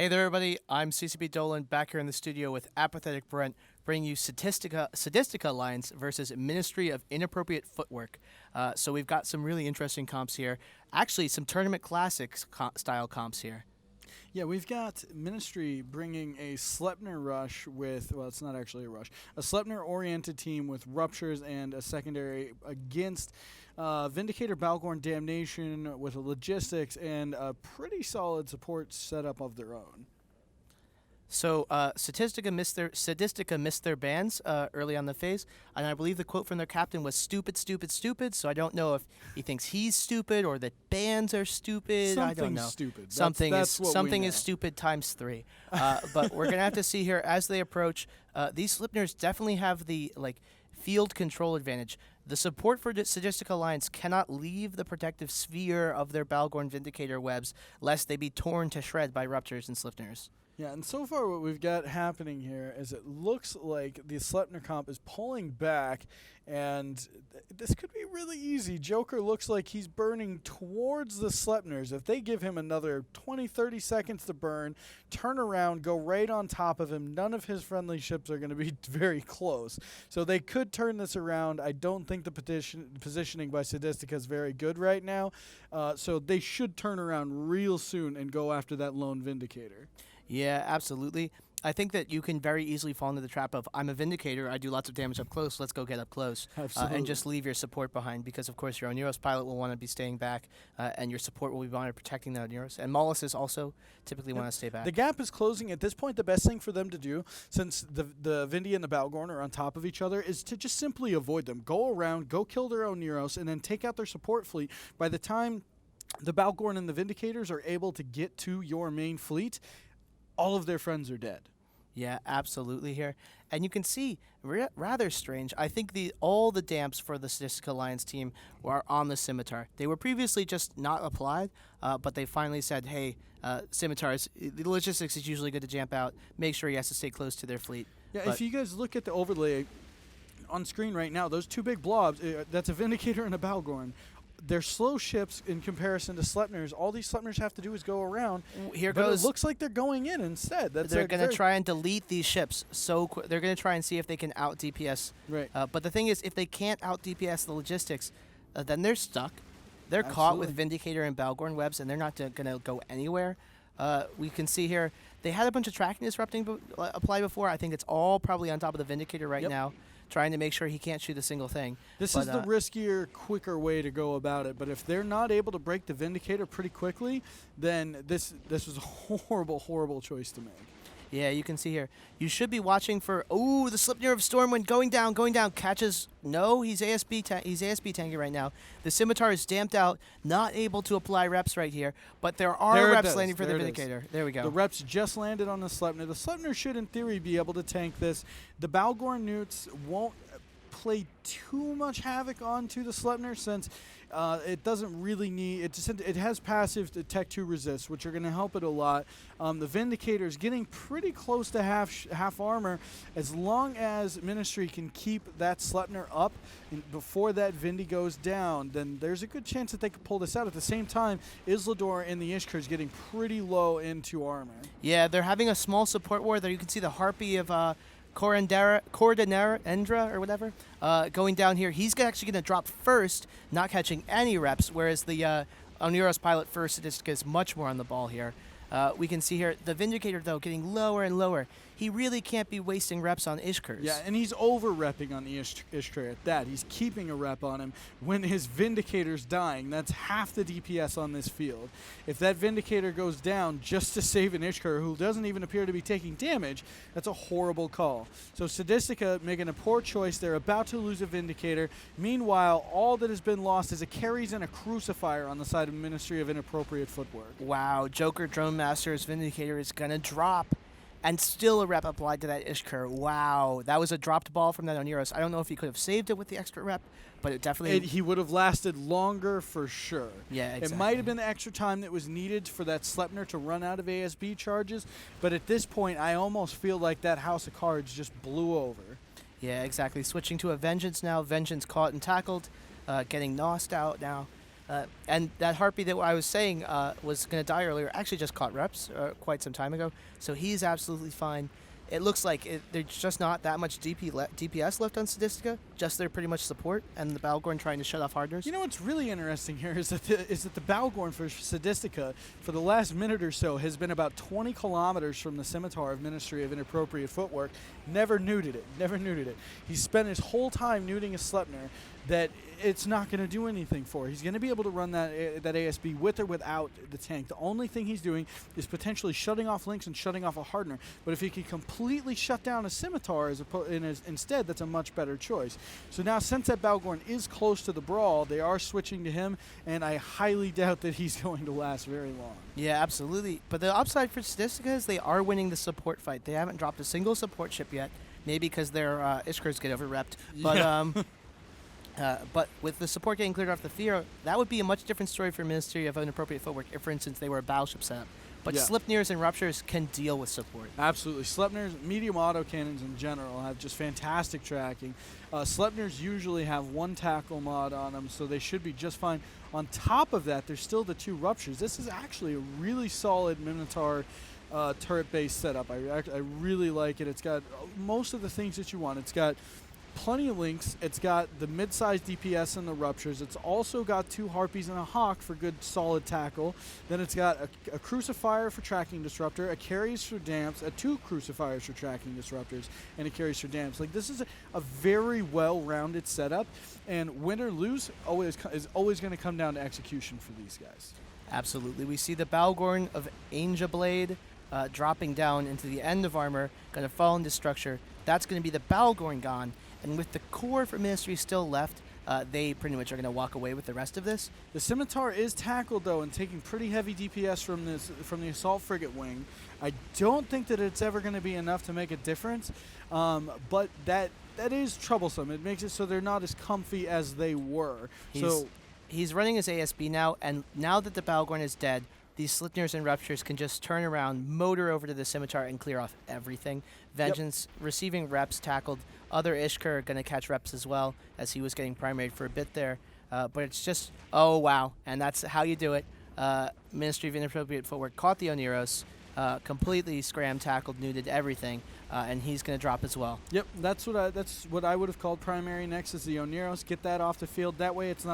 Hey there, everybody. I'm CCP Dolan back here in the studio with Apathetic Brent, bringing you Sadistica Alliance versus Ministry of Inappropriate Footwork. So we've got some really interesting comps here. Actually, some Tournament Classics style comps here. Yeah, we've got Ministry bringing a Sleipnir rush with, well, it's not actually a rush, a Sleipnir-oriented team with Ruptures and a secondary against Vindicator, Balgorn, Damnation with a Logistics and a pretty solid support setup of their own. So Sadistica missed their bans early on the phase, and I believe the quote from their captain was "stupid, stupid, stupid." So I don't know if he thinks he's stupid or that bans are stupid. I don't know. Stupid. Something Something is stupid times 3. But we're gonna have to see here as they approach. These Sleipnirs definitely have the field control advantage. The support for the Sadistica Alliance cannot leave the protective sphere of their Balgorn Vindicator webs, lest they be torn to shred by Ruptures and Sleipnirs. Yeah, and so far what we've got happening here is it looks like the Sleipnir comp is pulling back, and this could be really easy. Joker looks like he's burning towards the Sleipnirs. If they give him another 20, 30 seconds to burn, turn around, go right on top of him, none of his friendly ships are going to be very close. So they could turn this around. I don't think the positioning by Sadistica is very good right now, so they should turn around real soon and go after that lone Vindicator. Yeah, absolutely. I think that you can very easily fall into the trap of, I'm a Vindicator, I do lots of damage up close, let's go get up close. And just leave your support behind, because of course your Oneros pilot will want to be staying back, and your support will be wanted protecting the Oneros. And Molluses also typically want to stay back. The gap is closing. At this point, the best thing for them to do, since the Vindy and the Balgorn are on top of each other, is to just simply avoid them. Go around, go kill their Oneros, and then take out their support fleet. By the time the Balgorn and the Vindicators are able to get to your main fleet, all of their friends are dead. Yeah, absolutely here. And you can see, rather strange, I think all the damps for the Sadistica Alliance team were on the Scimitar. They were previously just not applied, but they finally said, hey, Scimitars, the logistics is usually good to jump out. Make sure he has to stay close to their fleet. Yeah, but if you guys look at the overlay on screen right now, those two big blobs, that's a Vindicator and a Balgorn. They're slow ships in comparison to Sleipnirs. All these Sleipnirs have to do is go around. Here but goes. It looks like they're going in instead. They're going to try and delete these ships. They're going to try and see if they can out DPS. Right. But the thing is, if they can't out DPS the logistics, then they're stuck. They're Absolutely. caught with Vindicator and Balgorn webs, and they're not going to go anywhere. We can see here they had a bunch of tracking disrupting apply before. I think it's all probably on top of the Vindicator right now, trying to make sure he can't shoot a single thing. This is the riskier, quicker way to go about it. But if they're not able to break the Vindicator pretty quickly, then this was a horrible, horrible choice to make. Yeah, you can see here. You should be watching for, the Sleipnir of Stormwind going down, catches, no, he's ASB tanking right now. The Scimitar is damped out, not able to apply reps right here, but there are reps landing for the Vindicator. There we go. The reps just landed on the Sleipnir. The Sleipnir should, in theory, be able to tank this. The Balgorn Newts won't play too much havoc onto the Sleipnir, since it doesn't really need it has passive Tech 2 resist, which are going to help it a lot. The Vindicator is getting pretty close to half armor. As long as Ministry can keep that Sleipnir up before that Vindy goes down, then there's a good chance that they could pull this out. At the same time, Islador and the Ishkar is getting pretty low into armor. Yeah, they're having a small support war there. You can see the Harpy of Endra or whatever, going down here. He's actually going to drop first, not catching any reps, whereas the Oneros pilot for Sadistica is much more on the ball here. We can see here the Vindicator, though, getting lower and lower. He really can't be wasting reps on Ishkars. Yeah, and he's over-repping on the Ishkar at that. He's keeping a rep on him when his Vindicator's dying. That's half the DPS on this field. If that Vindicator goes down just to save an Ishkar who doesn't even appear to be taking damage, that's a horrible call. So Sadistica making a poor choice. They're about to lose a Vindicator. Meanwhile, all that has been lost is a Carries and a Crucifier on the side of Ministry of Inappropriate Footwork. Wow, Joker Drone Master's Vindicator is going to drop. And still a rep applied to that Ishkar. Wow, that was a dropped ball from that Oneros. I don't know if he could have saved it with the extra rep, but it definitely... He would have lasted longer for sure. Yeah, exactly. It might have been the extra time that was needed for that Sleipnir to run out of ASB charges, but at this point, I almost feel like that House of Cards just blew over. Yeah, exactly. Switching to a Vengeance now. Vengeance caught and tackled, getting nosed out now. And that Harpy that I was saying was going to die earlier actually just caught reps quite some time ago, so he's absolutely fine. It looks like there's just not that much DPS left on Sadistica, just their pretty much support, and the Balgorn trying to shut off Hardeners. You know what's really interesting here is that the Balgorn for Sadistica for the last minute or so has been about 20 kilometers from the Scimitar of Ministry of Inappropriate Footwork. Never neutered it. He spent his whole time neuting a Sleipnir that it's not going to do anything for. He's going to be able to run that ASB with or without the tank. The only thing he's doing is potentially shutting off Lynx and shutting off a Hardener. But if he can completely shut down a Scimitar instead, that's a much better choice. So now, since that Balgorn is close to the brawl, they are switching to him, and I highly doubt that he's going to last very long. Yeah, absolutely. But the upside for Sadistica is they are winning the support fight. They haven't dropped a single support ship yet, maybe because their Ishkars get over-repped. But but with the support getting cleared off the field, that would be a much different story for Ministry of Inappropriate Footwork if, for instance, they were a battleship setup. But Sleipnirs and Ruptures can deal with support. Absolutely. Sleipnirs, medium autocannons in general, have just fantastic tracking. Sleipnirs usually have one tackle mod on them, so they should be just fine. On top of that, there's still the 2 Ruptures. This is actually a really solid Minotaur turret-based setup. I really like it. It's got most of the things that you want. It's got plenty of links. It's got the mid-sized DPS and the Ruptures. It's also got 2 Harpies and a Hawk for good solid tackle. Then it's got a Crucifier for tracking disruptor, a Carries for damps, 2 Crucifiers for tracking disruptors, and a Carries for damps. Like, this is a very well-rounded setup, and win or lose is always going to come down to execution for these guys. Absolutely. We see the Balgorn of Angel Blade dropping down into the end of armor, going to fall into structure. That's going to be the Balgorn gone. And with the core for Ministry still left, they pretty much are going to walk away with the rest of this. The Scimitar is tackled, though, and taking pretty heavy DPS from the Assault Frigate wing. I don't think that it's ever going to be enough to make a difference, but that is troublesome. It makes it so they're not as comfy as they were. He's running his ASB now, and now that the Balgorn is dead, these Sleipnirs and Ruptures can just turn around, motor over to the Scimitar, and clear off everything. Vengeance receiving reps, tackled. Other Ishkar are going to catch reps as well, as he was getting primaried for a bit there. But it's just, oh, wow. And that's how you do it. Ministry of Inappropriate Footwork caught the Oneros, completely tackled, neuted everything, and he's going to drop as well. Yep, that's what I would have called primary next is the Oneros. Get that off the field. That way it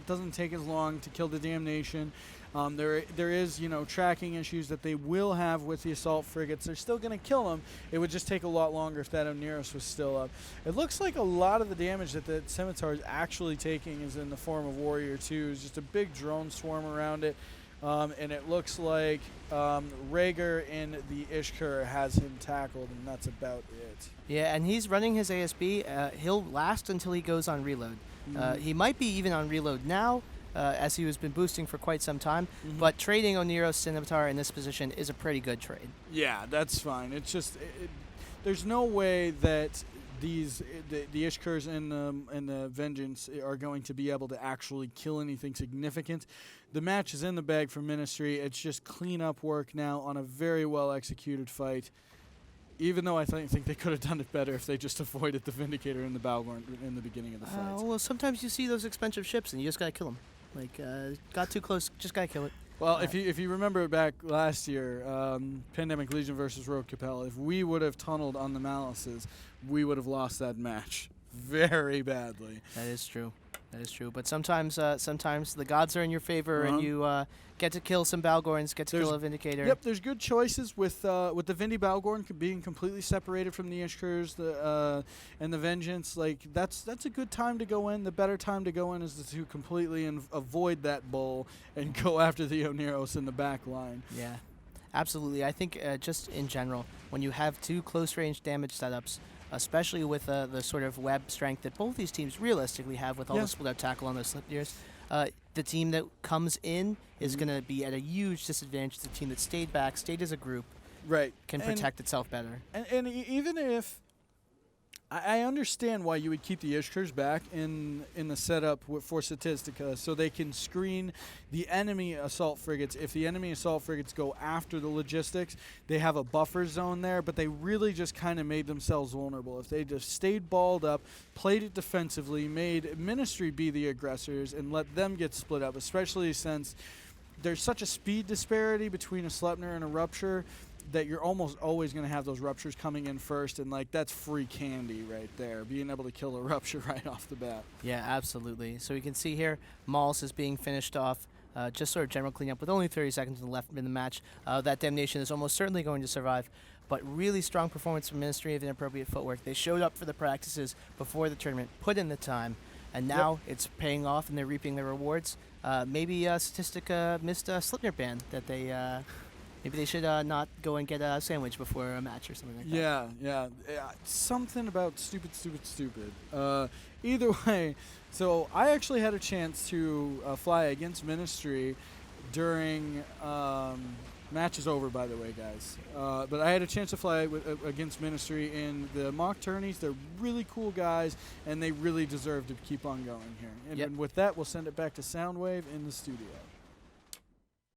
doesn't take as long to kill the Damnation. There is, tracking issues that they will have with the assault frigates. They're still going to kill them. It would just take a lot longer if that Oneros was still up. It looks like a lot of the damage that the Scimitar is actually taking is in the form of Warrior 2s, just a big drone swarm around it. And it looks like Rhaegar in the Ishkar has him tackled, and that's about it. Yeah, and he's running his ASB. He'll last until he goes on reload. He might be even on reload now, as he has been boosting for quite some time. But trading Oneros Scimitar in this position is a pretty good trade. Yeah, that's fine. It's just there's no way that the Ishkars and the Vengeance are going to be able to actually kill anything significant. The match is in the bag for Ministry. It's just cleanup work now on a very well executed fight. Even though I think they could have done it better if they just avoided the Vindicator and the Balgorn in the beginning of the fight. Well, sometimes you see those expensive ships and you just gotta kill them. Like, got too close, just gotta kill it. Well, if you remember back last year, Pandemic Legion versus Rogue Capel, if we would have tunneled on the Malices, we would have lost that match very badly. That is true. But sometimes the gods are in your favor, and you get to kill some Balgorns, get to kill a Vindicator. Yep, there's good choices with the Vindy Balgorn being completely separated from the Ishkars and the Vengeance. Like that's a good time to go in. The better time to go in is to completely avoid that bull and go after the Oneros in the back line. Yeah, absolutely. I think just in general, when you have 2 close-range damage setups, especially with the sort of web strength that both these teams realistically have with all the split-out tackle on those Sleipnirs, the team that comes in is going to be at a huge disadvantage. The team that stayed back, stayed as a group, right, can protect itself better. And even if I understand why you would keep the Ishkers back in the setup for Sadistica, so they can screen the enemy assault frigates. If the enemy assault frigates go after the logistics, they have a buffer zone there, but they really just kind of made themselves vulnerable. If they just stayed balled up, played it defensively, made Ministry be the aggressors, and let them get split up, especially since there's such a speed disparity between a Sleipnir and a Rupture that you're almost always going to have those Ruptures coming in first, and like that's free candy right there, being able to kill a Rupture right off the bat. Yeah, absolutely. So we can see here, Mauls is being finished off. Just sort of general cleanup with only 30 seconds left in the match. That Damnation is almost certainly going to survive, but really strong performance from Ministry of Inappropriate Footwork. They showed up for the practices before the tournament, put in the time, and now it's paying off and they're reaping the rewards. Maybe Sadistica missed a Sleipnir ban that they... Maybe they should not go and get a sandwich before a match or something like that. Yeah. Something about stupid. Either way, so I actually had a chance to fly against Ministry during match is over, by the way, guys. But I had a chance to fly against Ministry in the mock tourneys. They're really cool guys, and they really deserve to keep on going here. And with that, we'll send it back to Soundwave in the studio.